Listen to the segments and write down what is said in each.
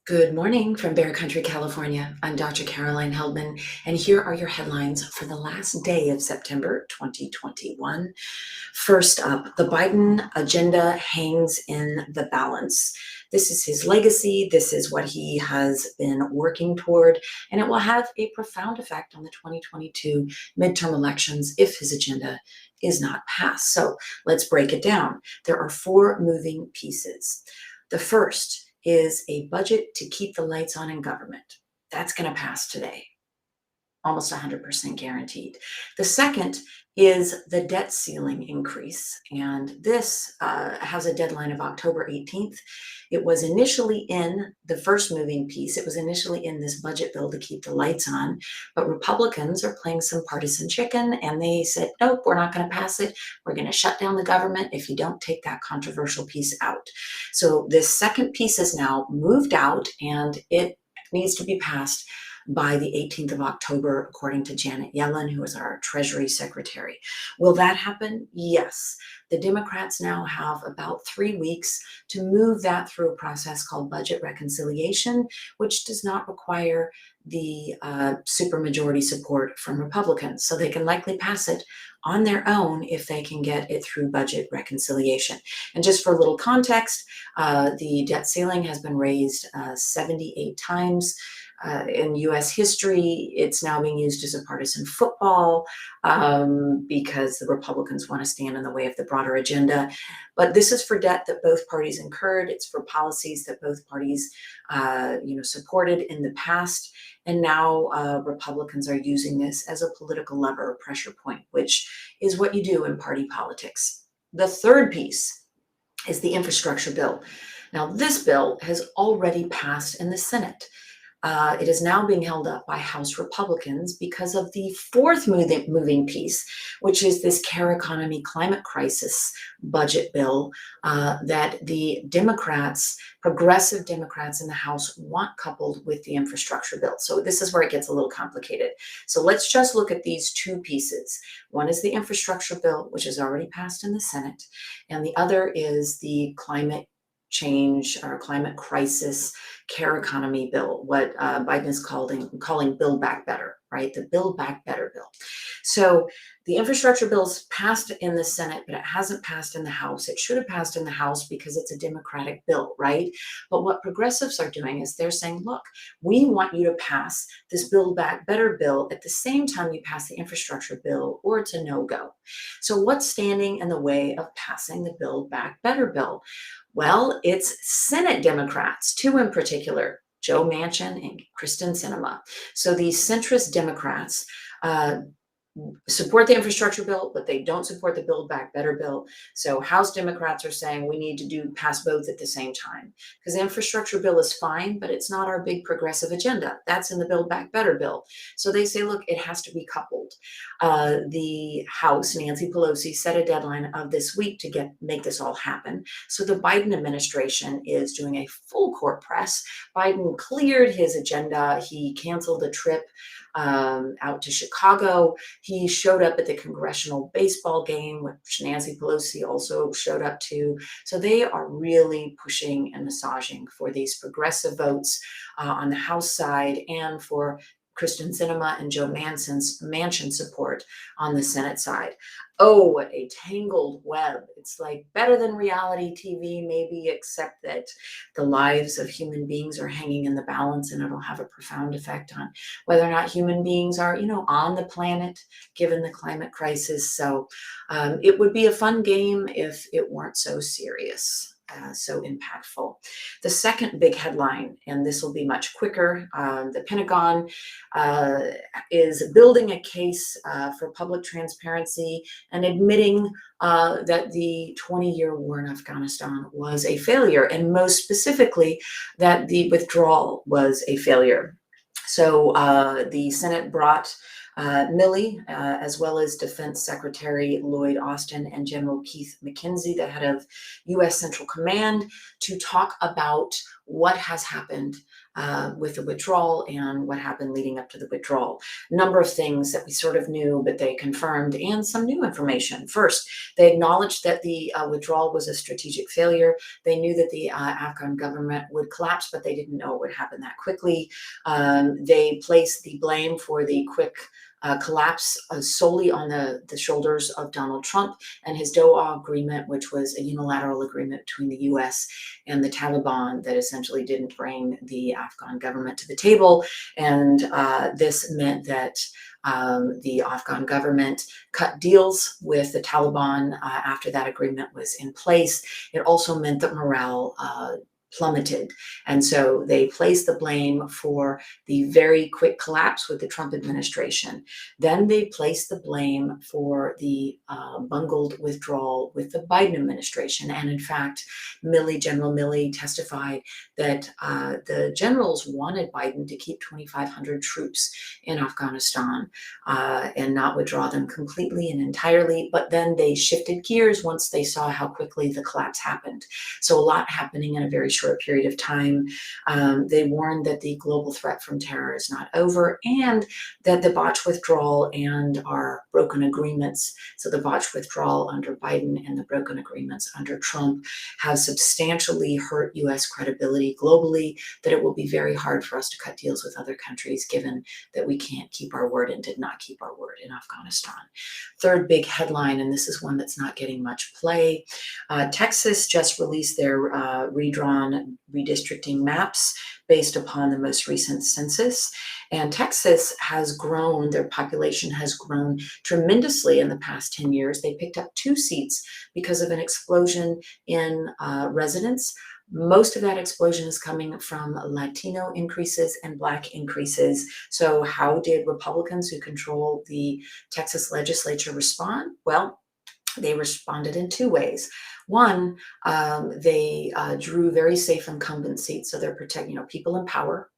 Good morning from Bear Country, California. I'm Dr. Caroline Heldman, and here are your headlines for the last day of September 2021. First up, the Biden agenda hangs in the balance. This is his legacy. This is what he has been working toward, and it will have a profound effect on the 2022 midterm elections if his agenda is not passed. So let's break it down. There are four moving pieces. The first is a budget to keep the lights on in government. That's going to pass today, almost 100% guaranteed. The second is the debt ceiling increase, and this has a deadline of October 18th. It was initially in the first moving piece. It was initially in this budget bill to keep the lights on, but Republicans are playing some partisan chicken, and they said, nope, we're not going to pass it. We're going to shut down the government if you don't take that controversial piece out. So this second piece is now moved out, and it needs to be passed by the 18th of October, according to Janet Yellen, who is our Treasury Secretary. Will that happen? Yes. The Democrats now have about 3 weeks to move that through a process called budget reconciliation, which does not require the supermajority support from Republicans. So they can likely pass it on their own if they can get it through budget reconciliation. And just for a little context, the debt ceiling has been raised 78 times. In U.S. history, it's now being used as a partisan football because the Republicans want to stand in the way of the broader agenda. But this is for debt that both parties incurred. It's for policies that both parties, supported in the past. And now Republicans are using this as a political lever, a pressure point, which is what you do in party politics. The third piece is the infrastructure bill. Now, this bill has already passed in the Senate. It is now being held up by House Republicans because of the fourth moving piece, which is this care economy climate crisis budget bill that the Democrats, progressive Democrats in the House, want coupled with the infrastructure bill. So this is where it gets a little complicated. So let's just look at these two pieces. One is the infrastructure bill, which is already passed in the Senate, and the other is the climate change or climate crisis care economy bill, what Biden is calling Build Back Better, right? The Build Back Better bill. So the infrastructure bill's passed in the Senate, but it hasn't passed in the House. It should have passed in the House because it's a Democratic bill, right? But what progressives are doing is they're saying, look, we want you to pass this Build Back Better bill at the same time you pass the infrastructure bill, or it's a no-go. So what's standing in the way of passing the Build Back Better bill? Well, it's Senate Democrats, two in particular, Joe Manchin and Kristen Sinema. So these centrist Democrats support the infrastructure bill, but they don't support the Build Back Better bill. So House Democrats are saying we need to pass both at the same time because the infrastructure bill is fine, but it's not our big progressive agenda. That's in the Build Back Better bill. So they say, look, it has to be coupled. The House, Nancy Pelosi, set a deadline of this week to make this all happen. So the Biden administration is doing a full court press. Biden cleared his agenda. He canceled a trip out to Chicago. He showed up at the congressional baseball game, which Nancy Pelosi also showed up to. So they are really pushing and massaging for these progressive votes on the House side and for Kristen Sinema and Joe Manchin support on the Senate side. Oh, what a tangled web. It's like better than reality TV, maybe, except that the lives of human beings are hanging in the balance, and it'll have a profound effect on whether or not human beings are, on the planet, given the climate crisis. So it would be a fun game if it weren't so serious. So impactful. The second big headline, and this will be much quicker, the Pentagon is building a case for public transparency and admitting that the 20-year war in Afghanistan was a failure, and most specifically that the withdrawal was a failure. So the Senate brought Milley, as well as Defense Secretary Lloyd Austin and General Keith McKenzie, the head of U.S. Central Command, to talk about what has happened with the withdrawal and what happened leading up to the withdrawal. A number of things that we sort of knew, but they confirmed, and some new information. First, they acknowledged that the withdrawal was a strategic failure. They knew that the Afghan government would collapse, but they didn't know it would happen that quickly. They placed the blame for the quick collapse solely on the shoulders of Donald Trump and his Doha agreement, which was a unilateral agreement between the US and the Taliban that essentially didn't bring the Afghan government to the table. And this meant that the Afghan government cut deals with the Taliban after that agreement was in place. It also meant that morale plummeted. And so they placed the blame for the very quick collapse with the Trump administration. Then they placed the blame for the bungled withdrawal with the Biden administration. And in fact, General Milley testified that the generals wanted Biden to keep 2,500 troops in Afghanistan and not withdraw them completely and entirely. But then they shifted gears once they saw how quickly the collapse happened. So a lot happening in a very short period of time. They warned that the global threat from terror is not over and that the botched withdrawal and our broken agreements, so the botched withdrawal under Biden and the broken agreements under Trump, have substantially hurt U.S. credibility globally, that it will be very hard for us to cut deals with other countries given that we can't keep our word and did not keep our word in Afghanistan. Third big headline, and this is one that's not getting much play, Texas just released their redrawn redistricting maps based upon the most recent census. And Texas has grown, their population has grown tremendously in the past 10 years. They picked up 2 seats because of an explosion in residents. Most of that explosion is coming from Latino increases and Black increases. So how did Republicans who control the Texas legislature respond? Well, they responded in 2 ways. One, they drew very safe incumbent seats, so they're protecting, people in power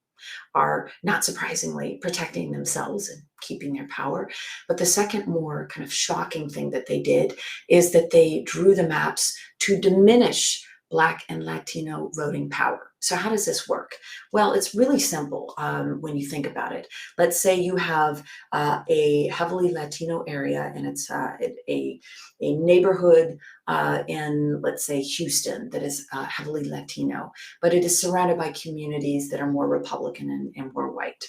are not surprisingly protecting themselves and keeping their power. But the second more kind of shocking thing that they did is that they drew the maps to diminish Black and Latino voting power. So how does this work? Well, it's really simple when you think about it. Let's say you have a heavily Latino area and it's a neighborhood in, let's say, Houston that is heavily Latino, but it is surrounded by communities that are more Republican and more white.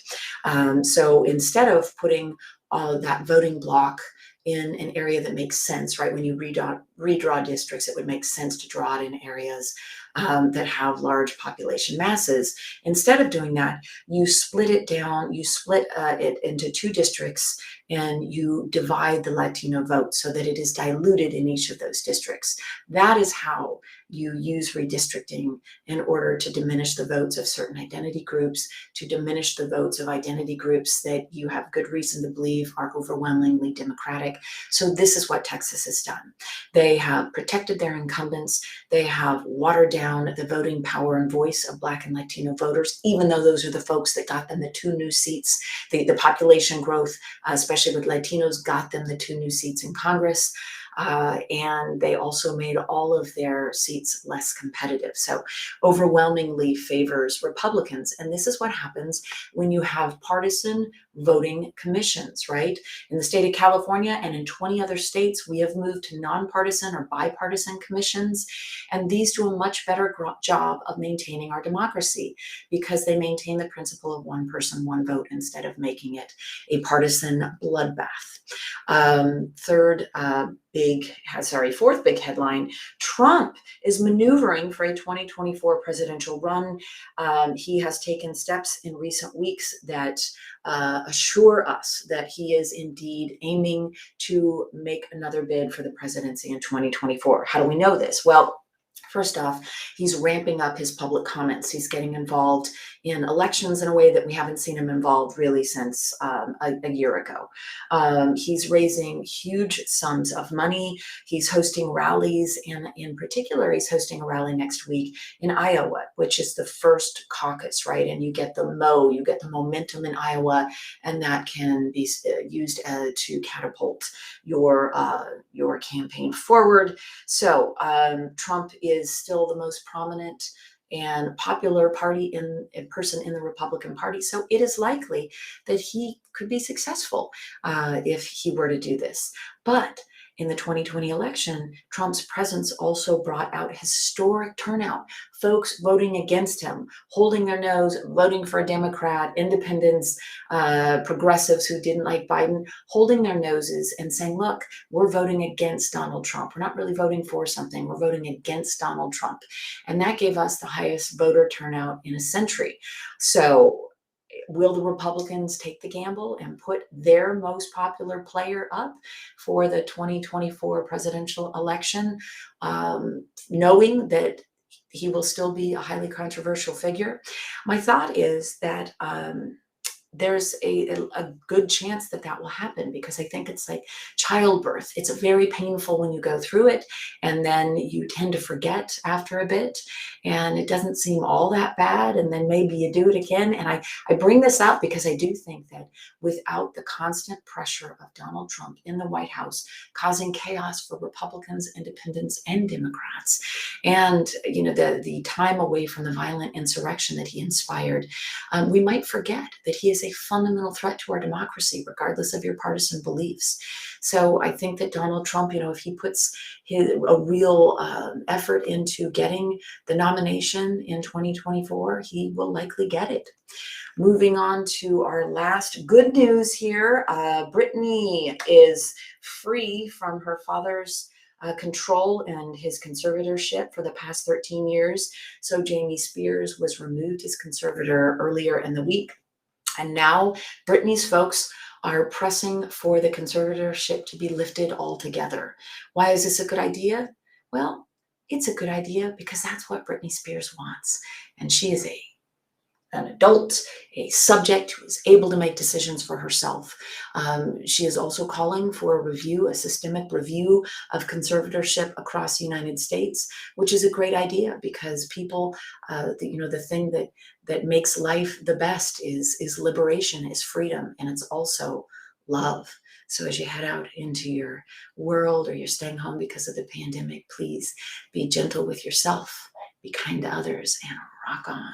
So instead of putting that voting block in an area that makes sense, right? When you redraw districts, it would make sense to draw it in areas that have large population masses. Instead of doing that, you split it down, you split it into 2 districts, and you divide the Latino vote so that it is diluted in each of those districts. That is how you use redistricting in order to diminish the votes of certain identity groups, to diminish the votes of identity groups that you have good reason to believe are overwhelmingly Democratic. So this is what Texas has done. They have protected their incumbents. They have watered down the voting power and voice of Black and Latino voters, even though those are the folks that got them the 2 new seats. The population growth, especially with Latinos, got them the 2 new seats in Congress. And they also made all of their seats less competitive. So overwhelmingly favors Republicans. And this is what happens when you have partisan voting commissions, right? In the state of California and in 20 other states, we have moved to nonpartisan or bipartisan commissions. And these do a much better job of maintaining our democracy because they maintain the principle of one person, one vote instead of making it a partisan bloodbath. Fourth big headline, Trump is maneuvering for a 2024 presidential run. He has taken steps in recent weeks that assure us that he is indeed aiming to make another bid for the presidency in 2024. How do we know this? Well, first off, he's ramping up his public comments. He's getting involved in elections in a way that we haven't seen him involved really since a year ago. He's raising huge sums of money. He's hosting rallies, and in particular, he's hosting a rally next week in Iowa, which is the first caucus, right? And you get the momentum in Iowa, and that can be used to catapult your campaign forward. So Trump is still the most prominent and popular party in person in the Republican Party. So it is likely that he could be successful if he were to do this. But in the 2020 election, Trump's presence also brought out historic turnout. Folks voting against him, holding their nose, voting for a Democrat, independents, progressives who didn't like Biden, holding their noses and saying, look, we're voting against Donald Trump. We're not really voting for something. We're voting against Donald Trump. And that gave us the highest voter turnout in a century. So will the Republicans take the gamble and put their most popular player up for the 2024 presidential election, knowing that he will still be a highly controversial figure? My thought is that there's a good chance that that will happen, because I think it's like childbirth. It's very painful when you go through it, and then you tend to forget after a bit, and it doesn't seem all that bad, and then maybe you do it again. And I bring this up because I do think that without the constant pressure of Donald Trump in the White House, causing chaos for Republicans, independents, and Democrats, and the time away from the violent insurrection that he inspired, we might forget that he is a fundamental threat to our democracy, regardless of your partisan beliefs. So I think that Donald Trump, if he puts a real effort into getting the nomination in 2024, he will likely get it. Moving on to our last good news here. Britney is free from her father's control and his conservatorship for the past 13 years. So Britney Spears was removed as conservator earlier in the week. And now Britney's folks are pressing for the conservatorship to be lifted altogether. Why is this a good idea? Well, it's a good idea because that's what Britney Spears wants. And she is an adult, a subject who is able to make decisions for herself. She is also calling for a systemic review of conservatorship across the United States, which is a great idea because people, the thing that makes life the best is liberation, is freedom, and it's also love. So as you head out into your world, or you're staying home because of the pandemic, please be gentle with yourself, be kind to others, and rock on.